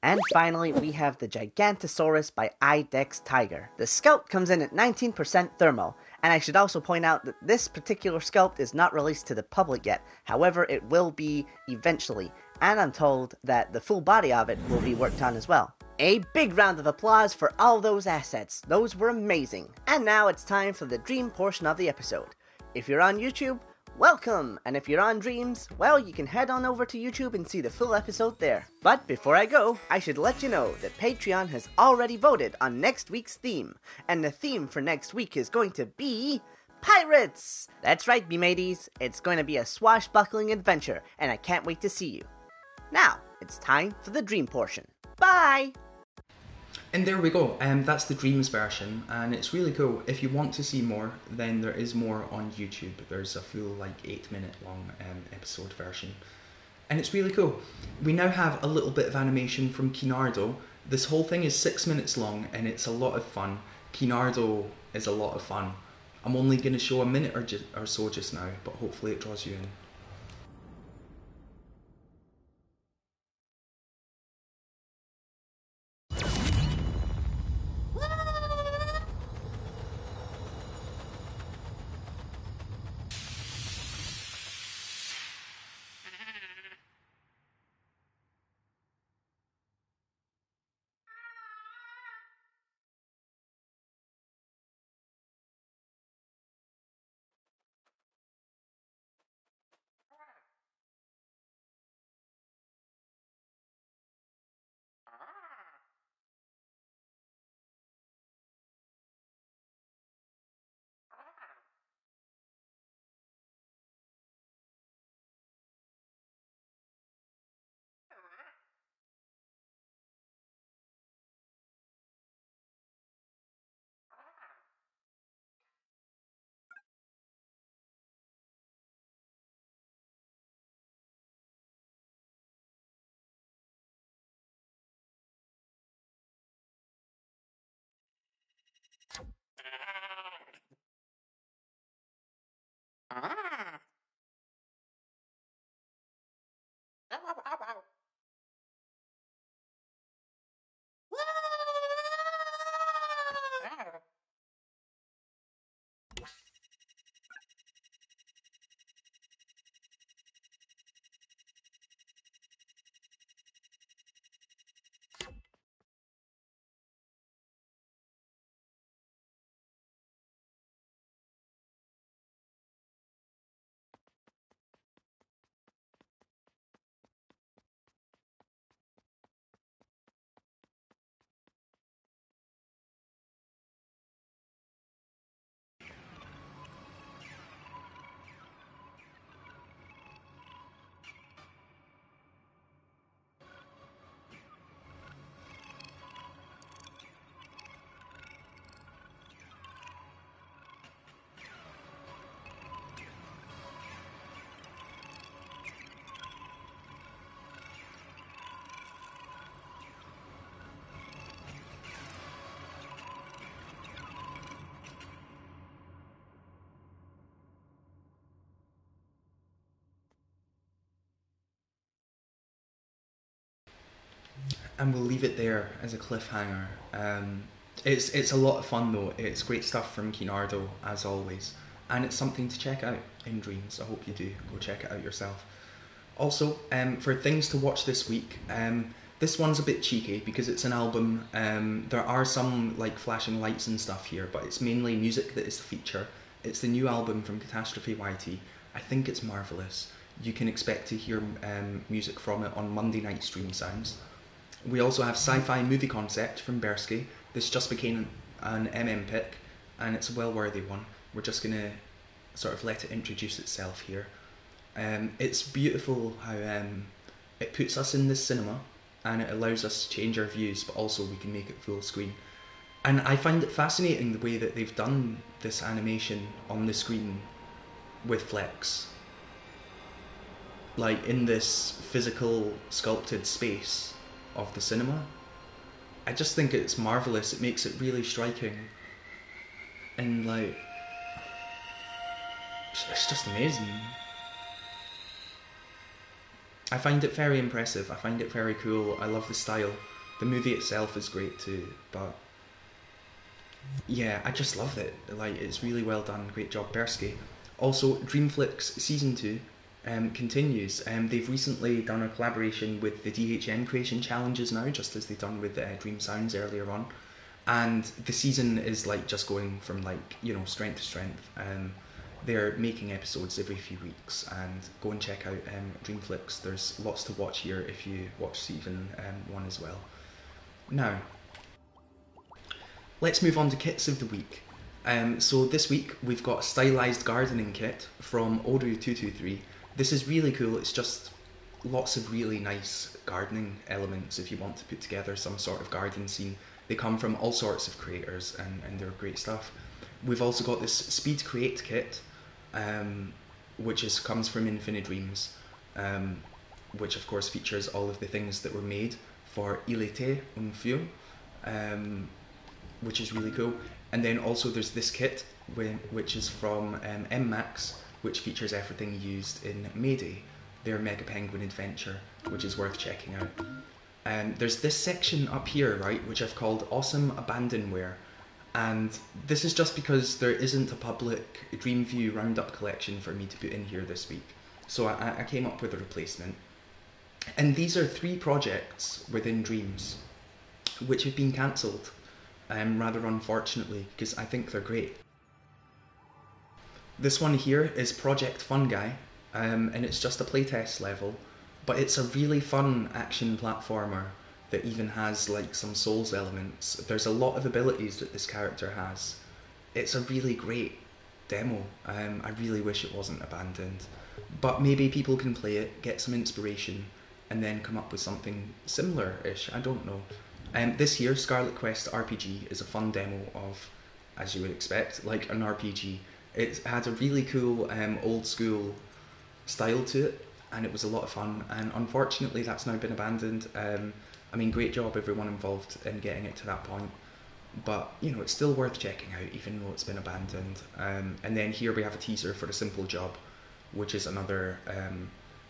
[SPEAKER 4] And finally, we have the Gigantosaurus by Idex Tiger. The sculpt comes in at 19% thermo, and I should also point out that this particular sculpt is not released to the public yet. However, it will be eventually, and I'm told that the full body of it will be worked on as well. A big round of applause for all those assets. Those were amazing. And now it's time for the dream portion of the episode. If you're on YouTube, welcome! And if you're on Dreams, well, you can head on over to YouTube and see the full episode there. But before I go, I should let you know that Patreon has already voted on next week's theme. And the theme for next week is going to be pirates! That's right, me mateys. It's going to be a swashbuckling adventure, and I can't wait to see you. Now, it's time for the dream portion. Bye!
[SPEAKER 1] And there we go, that's the Dreams version, and it's really cool. If you want to see more, then there is more on YouTube. There's a full, 8-minute long episode version. And it's really cool. We now have a little bit of animation from Kinardo. This whole thing is 6 minutes long, and it's a lot of fun. Kinardo is a lot of fun. I'm only going to show a minute or so just now, but hopefully it draws you in. And we'll leave it there as a cliffhanger. It's a lot of fun though. It's great stuff from Kinardo as always, and it's something to check out in Dreams. I hope you do go check it out yourself. Also, for things to watch this week, this one's a bit cheeky because it's an album. There are some like flashing lights and stuff here, but it's mainly music that is the feature. It's the new album from Catastrophe YT. I think it's marvellous. You can expect to hear music from it on Monday night Stream Sounds. We also have Sci-Fi Movie Concept from Persky. This just became an MM pick, and it's a well-worthy one. We're just going to sort of let it introduce itself here. It's beautiful how it puts us in this cinema, and it allows us to change our views, but also we can make it full screen. And I find it fascinating the way that they've done this animation on the screen with Flex. Like in this physical sculpted space of the cinema. I just think it's marvellous. It makes it really striking. And like, it's just amazing. I find it very impressive. I find it very cool. I love the style. The movie itself is great too, but yeah, I just love it. Like, it's really well done. Great job, Persky. Also, Dreamflex Season 2 continues. They've recently done a collaboration with the DHN Creation Challenges now, just as they've done with Dream Sounds earlier on. And the season is like just going from like, you know, strength to strength. They're making episodes every few weeks, and go and check out Dreamflix. There's lots to watch here if you watch season 1 as well. Now, let's move on to kits of the week. So this week we've got a stylised gardening kit from Oru223. This is really cool. It's just lots of really nice gardening elements if you want to put together some sort of garden scene. They come from all sorts of creators, and they're great stuff. We've also got this Speed Create kit, which comes from Infinite Dreams, which of course features all of the things that were made for Il était un feu, which is really cool. And then also there's this kit, which is from MMax, which features everything used in Mayday, their Mega Penguin adventure, which is worth checking out. There's this section up here, right, which I've called Awesome Abandonware. And this is just because there isn't a public Dreamview Roundup collection for me to put in here this week. So I came up with a replacement. And these are 3 projects within Dreams, which have been cancelled, rather unfortunately, because I think they're great. This one here is Project Fungi, and it's just a playtest level, but it's a really fun action platformer that even has like some Souls elements. There's a lot of abilities that this character has. It's a really great demo. I really wish it wasn't abandoned, but maybe people can play it, get some inspiration, and then come up with something similar-ish. I don't know. This here, Scarlet Quest RPG, is a fun demo of, as you would expect, like an RPG. It had a really cool old school style to it, and it was a lot of fun, and unfortunately that's now been abandoned. I mean, great job everyone involved in getting it to that point, but you know, it's still worth checking out even though it's been abandoned. And then here we have a teaser for A Simple Job, which is another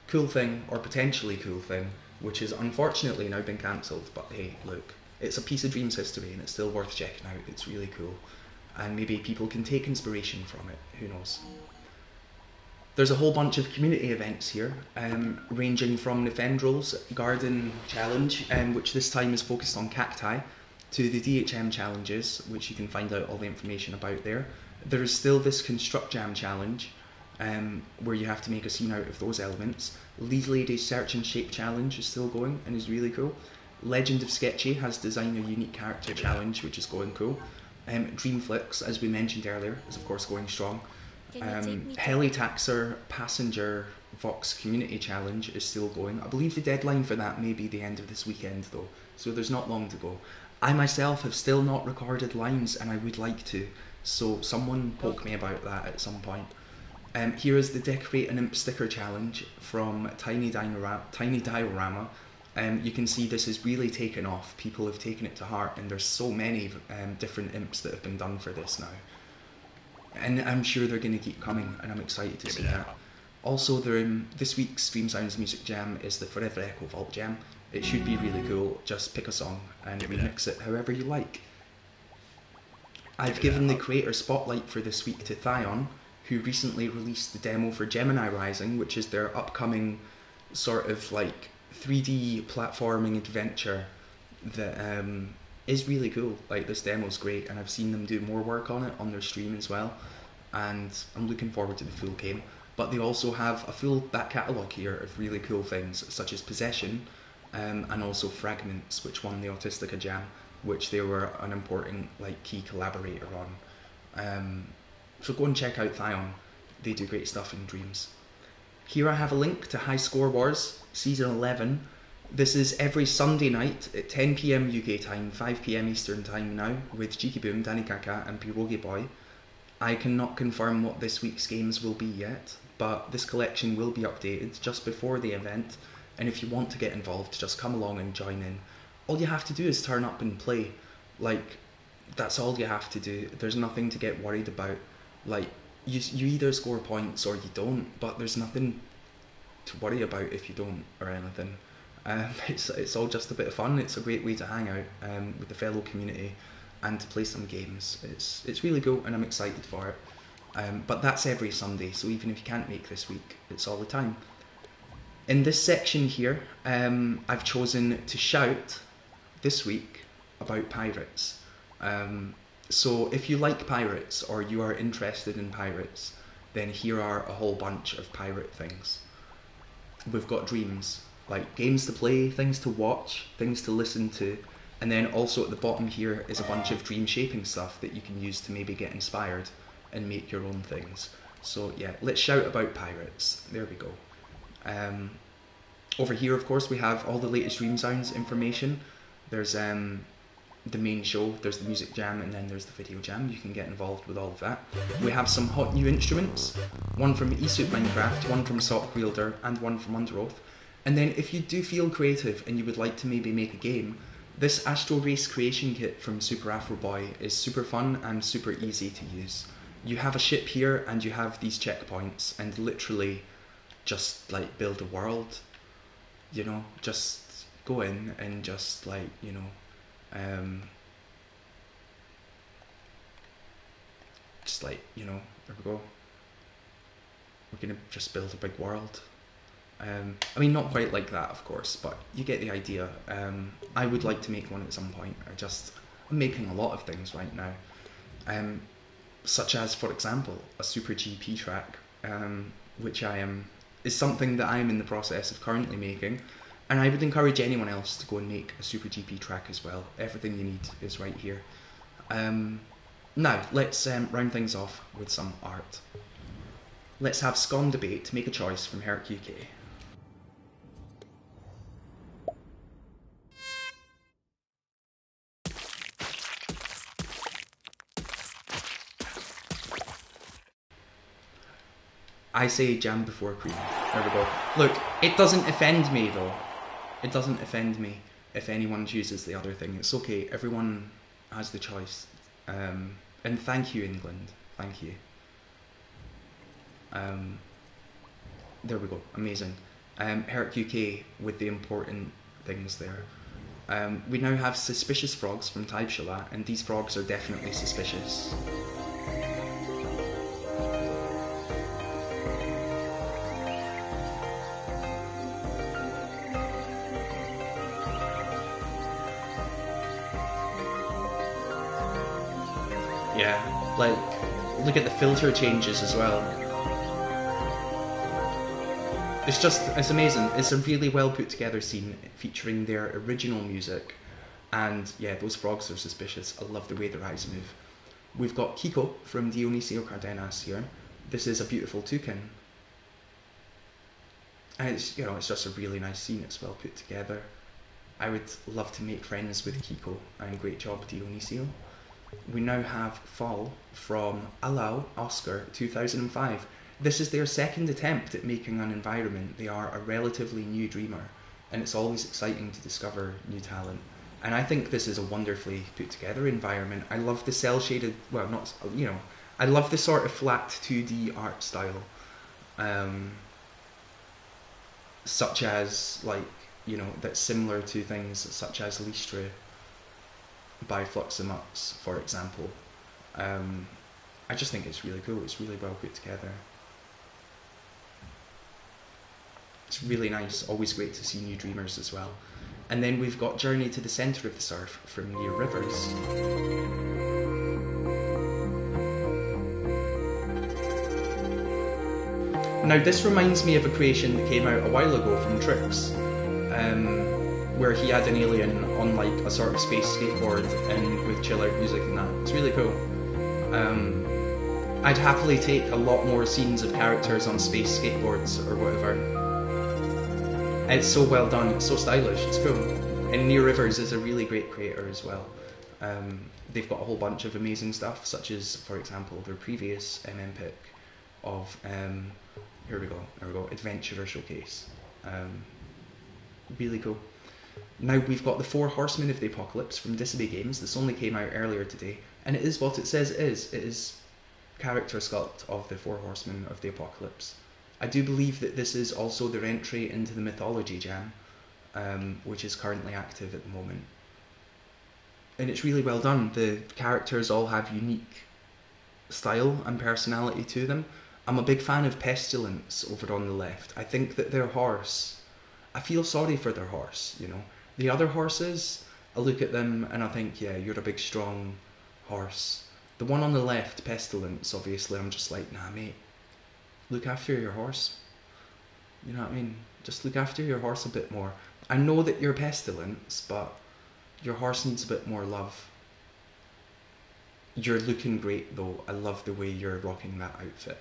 [SPEAKER 1] cool thing, or potentially cool thing, which has unfortunately now been cancelled. But hey, look, it's a piece of Dreams history and it's still worth checking out. It's really cool, and maybe people can take inspiration from it, who knows. There's a whole bunch of community events here, ranging from Nefendrel's Garden Challenge, which this time is focused on cacti, to the DHM challenges, which you can find out all the information about there. There is still this Construct Jam challenge, where you have to make a scene out of those elements. Lead Lady's Search and Shape challenge is still going and is really cool. Legend of Sketchy has Design a Unique Character challenge, which is going cool. Dreamflex, as we mentioned earlier, is of course going strong. Helitaxer Passenger Vox Community Challenge is still going. I believe the deadline for that may be the end of this weekend though, so there's not long to go. I myself have still not recorded lines, and I would like to, so someone poke me about that at some point. Here is the Decorate an Imp Sticker Challenge from Tiny Diorama. You can see this has really taken off. People have taken it to heart, and there's so many different imps that have been done for this now. And I'm sure they're going to keep coming, and I'm excited to see that. Also, this week's Stream Sounds Music Jam is the Forever Echo Vault Jam. It should be really cool. Just pick a song and remix it however you like. I've given the creator spotlight for this week to Thion, who recently released the demo for Gemini Rising, which is their upcoming sort of like 3D platforming adventure that is really cool. Like, this demo's great, and I've seen them do more work on it on their stream as well, and I'm looking forward to the full game. But they also have a full back catalogue here of really cool things, such as Possession, and also Fragments, which won the Autistica Jam, which they were an important like key collaborator on. So go and check out Thion. They do great stuff in Dreams. Here I have a link to High Score Wars Season 11. This is every Sunday night at 10 PM UK time, 5 PM Eastern time now, with Cheeky Boom, Danny Kaka and Pierogi Boy. I cannot confirm what this week's games will be yet, but this collection will be updated just before the event, and if you want to get involved, just come along and join in. All you have to do is turn up and play. Like, that's all you have to do. There's nothing to get worried about. Like, you either score points or you don't, but there's nothing to worry about if you don't or anything. It's all just a bit of fun. It's a great way to hang out with the fellow community and to play some games. It's really cool, and I'm excited for it. But that's every Sunday, so even if you can't make this week, it's all the time. In this section here, I've chosen to shout this week about pirates. So if you like pirates or you are interested in pirates, then here are a whole bunch of pirate things. We've got Dreams, like games to play, things to watch, things to listen to, and then also at the bottom here is a bunch of dream shaping stuff that you can use to maybe get inspired and make your own things. So yeah, let's shout about pirates. There we go. Over here, of course, we have all the latest Dream Sounds information. There's the main show, there's the music jam, and then there's the video jam. You can get involved with all of that. We have some hot new instruments, one from eSoup Minecraft, one from Sock Wielder, and one from Underoath. And then if you do feel creative and you would like to maybe make a game, this Astral Race creation kit from Super Afro Boy is super fun and super easy to use. You have a ship here and you have these checkpoints, and literally just like build a world, you know, just go in and just like, you know, just like, you know, there we go. We're gonna just build a big world. I mean, not quite like that, of course, but you get the idea. I would like to make one at some point. I'm making a lot of things right now, such as, for example, a SuperGP track, which is something that I'm in the process of currently making, and I would encourage anyone else to go and make a SuperGP track as well. Everything you need is right here. Now, let's round things off with some art. Let's have Scone Debate make a choice from Herc UK. I say jam before cream. There we go. Look, it doesn't offend me though. It doesn't offend me if anyone chooses the other thing. It's okay, everyone has the choice. And thank you, England. Thank you. There we go, amazing. Herc UK with the important things there. We now have Suspicious Frogs from Type Shala, and these frogs are definitely suspicious. Yeah, like, look at the filter changes as well. It's amazing. It's a really well put together scene featuring their original music, and yeah, those frogs are suspicious. I love the way their eyes move. We've got Kiko from Dionisio Cardenas here. This is a beautiful toucan, and it's just a really nice scene. It's well put together. I would love to make friends with Kiko, and great job, Dionisio. We now have Fall from Allow Oscar 2005. This is their second attempt at making an environment. They are a relatively new dreamer, and it's always exciting to discover new talent. And I think this is a wonderfully put together environment. I love the cell shaded, well, not, I love the sort of flat 2D art style. Such as, like, you know, that's similar to things such as Listra by Fluxamux, for example. I just think it's really cool. It's really well put together. It's really nice. Always great to see new Dreamers as well. And then we've got Journey to the Centre of the Surf from Near Rivers. Now this reminds me of a creation that came out a while ago from Trix, where he had an alien on like a sort of space skateboard and with chill out music and that. It's really cool. I'd happily take a lot more scenes of characters on space skateboards or whatever. It's so well done, it's so stylish, it's cool. And Near Rivers is a really great creator as well. They've got a whole bunch of amazing stuff, such as, for example, their previous pick of, here we go, Adventurer Showcase. Really cool. Now we've got the Four Horsemen of the Apocalypse from Disobey Games. This only came out earlier today, and it is what it says it is. It is character sculpt of the Four Horsemen of the Apocalypse. I do believe that this is also their entry into the Mythology Jam, which is currently active at the moment. And it's really well done. The characters all have unique style and personality to them. I'm a big fan of Pestilence over on the left. I think that their horse, I feel sorry for their horse, you know. The other horses, I look at them and I think, yeah, you're a big strong horse. The one on the left, Pestilence, obviously, I'm just like, nah mate, look after your horse. You know what I mean? Just look after your horse a bit more. I know that you're Pestilence, but your horse needs a bit more love. You're looking great though. I love the way you're rocking that outfit.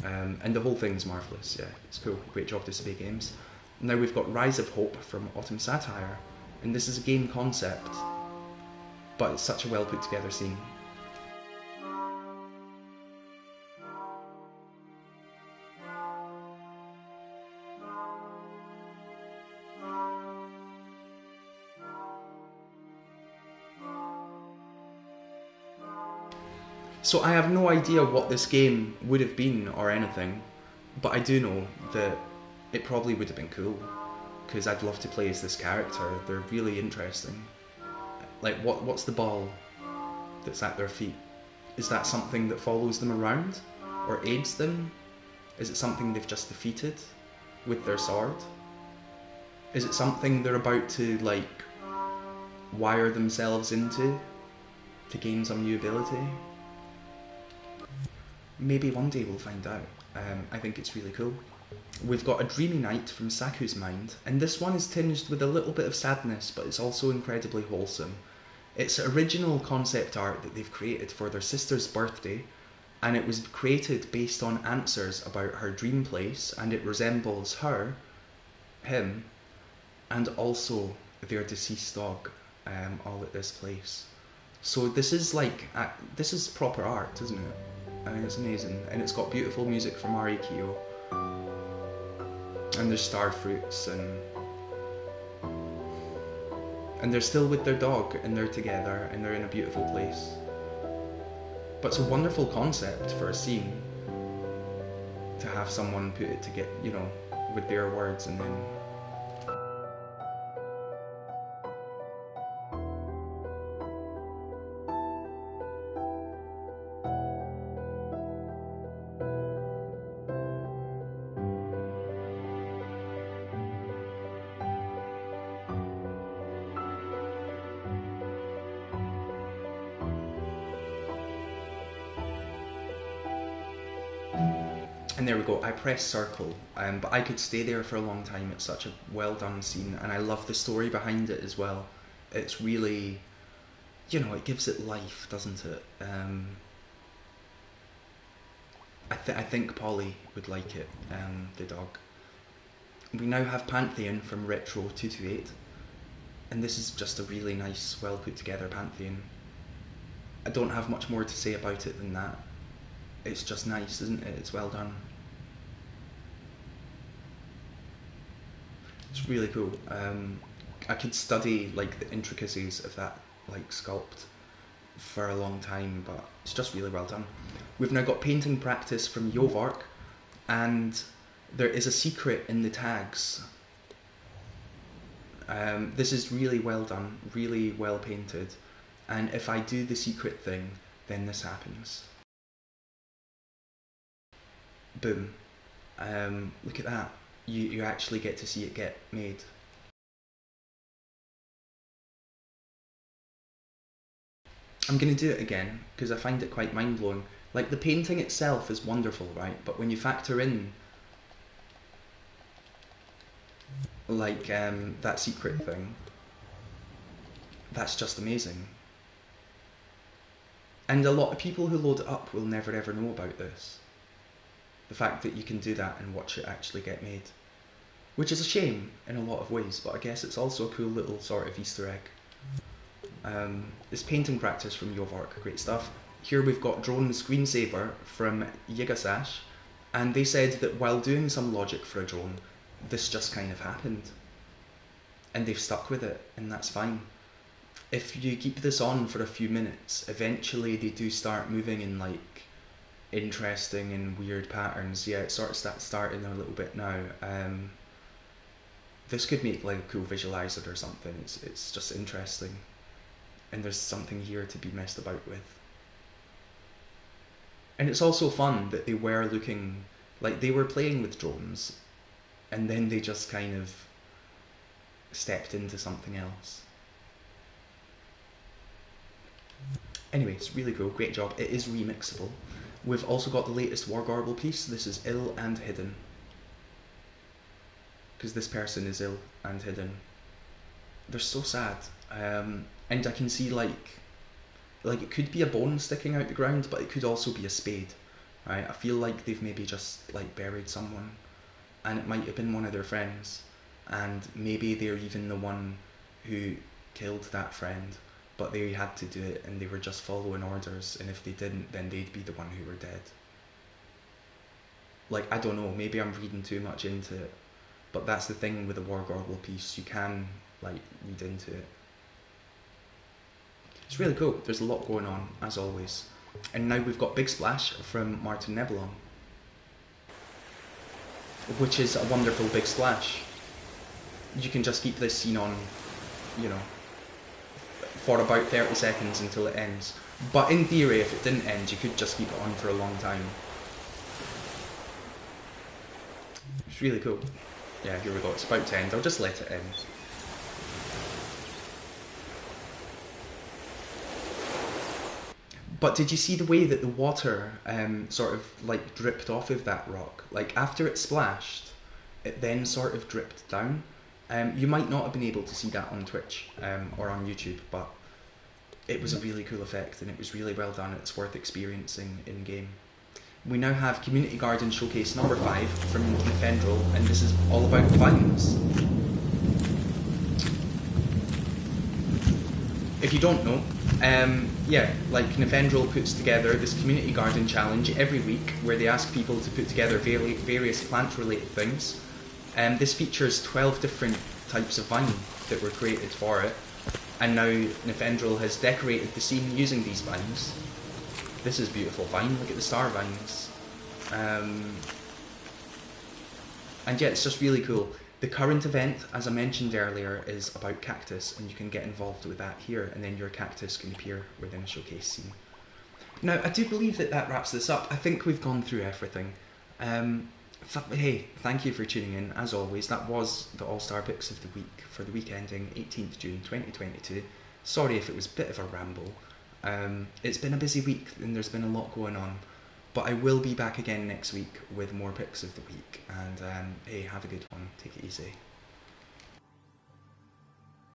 [SPEAKER 1] And the whole thing's marvellous, yeah, it's cool. Great job, Disobey Games. Now we've got Rise of Hope from Autumn Satire, and this is a game concept, but it's such a well put together scene. So I have no idea what this game would have been or anything, but I do know that it probably would have been cool, because I'd love to play as this character. They're really interesting. Like, what's the ball that's at their feet? Is that something that follows them around or aids them? Is it something they've just defeated with their sword? Is it something they're about to, like, wire themselves into to gain some new ability? Maybe one day we'll find out. I think it's really cool. We've got a Dreamy Night from Saku's Mind, and this one is tinged with a little bit of sadness, but it's also incredibly wholesome. It's original concept art that they've created for their sister's birthday, and it was created based on answers about her dream place, and it resembles her, him, and also their deceased dog, all at this place. So this is like, this is proper art, isn't it? I mean, it's amazing, and it's got beautiful music from Ari Kiyo, and there's star fruits, and they're still with their dog, and they're together, and they're in a beautiful place. But it's a wonderful concept for a scene to have someone put it together, you know, with their words, and then. And there we go, I pressed circle, but I could stay there for a long time. It's such a well done scene, and I love the story behind it as well. It's really, you know, it gives it life, doesn't it? I think Polly would like it, the dog. We now have Pantheon from Retro 228, and this is just a really nice, well put together Pantheon. I don't have much more to say about it than that. It's just nice, isn't it? It's well done. It's really cool. I could study like the intricacies of that like sculpt for a long time, but it's just really well done. We've now got Painting Practice from Yovark, and there is a secret in the tags. This is really well done, really well painted, and if I do the secret thing, then this happens. Boom. Look at that. You actually get to see it get made. I'm going to do it again because I find it quite mind-blowing. Like, the painting itself is wonderful, right? But when you factor in like that secret thing, that's just amazing. And a lot of people who load it up will never ever know about this. The fact that you can do that and watch it actually get made. Which is a shame in a lot of ways, but I guess it's also a cool little sort of Easter egg. This painting practice from Yovark, great stuff. Here we've got Drone Screensaver from Yigasash, and they said that while doing some logic for a drone, this just kind of happened. And they've stuck with it, and that's fine. If you keep this on for a few minutes, eventually they do start moving in like interesting and weird patterns. Yeah, it sort of starting a little bit now. This could make like a cool visualizer or something. It's just interesting, and there's something here to be messed about with. And it's also fun that they were looking like they were playing with drones, and then they just kind of stepped into something else. Anyway, it's really cool, great job. It is remixable. We've also got the latest War Garble piece. This is Ill and Hidden. Because this person is ill and hidden. They're so sad. And I can see like it could be a bone sticking out the ground, but it could also be a spade. Right? I feel like they've maybe just like buried someone, and it might have been one of their friends, and maybe they're even the one who killed that friend, but they had to do it and they were just following orders, and if they didn't, then they'd be the one who were dead. Like, I don't know, maybe I'm reading too much into it, but that's the thing with the War Garble piece, you can like read into it. It's really cool, there's a lot going on, as always. And now we've got Big Splash from Martin Nebelong, which is a wonderful big splash. You can just keep this scene on, you know, for about 30 seconds until it ends. But in theory, if it didn't end, you could just keep it on for a long time. It's really cool. Yeah, here we go, it's about to end. I'll just let it end. But did you see the way that the water sort of like dripped off of that rock? Like after it splashed, it then sort of dripped down. You might not have been able to see that on Twitch or on YouTube, but it was a really cool effect and it was really well done. It's worth experiencing in game. We now have Community Garden Showcase number 5 from Nefendril, and this is all about vines. If you don't know, yeah, like Nefendril puts together this community garden challenge every week where they ask people to put together various plant-related things. This features 12 different types of vine that were created for it, and now Nefendril has decorated the scene using these vines. This is beautiful vine, look at the star vines. And yeah, it's just really cool. The current event, as I mentioned earlier, is about cactus, and you can get involved with that here, and then your cactus can appear within a showcase scene. Now, I do believe that wraps this up. I think we've gone through everything. Hey, thank you for tuning in. As always, that was the All-Star Picks of the week for the week ending 18th June 2022. Sorry if it was a bit of a ramble. It's been a busy week, and there's been a lot going on. But I will be back again next week with more picks of the week, and hey, have a good one, take it easy.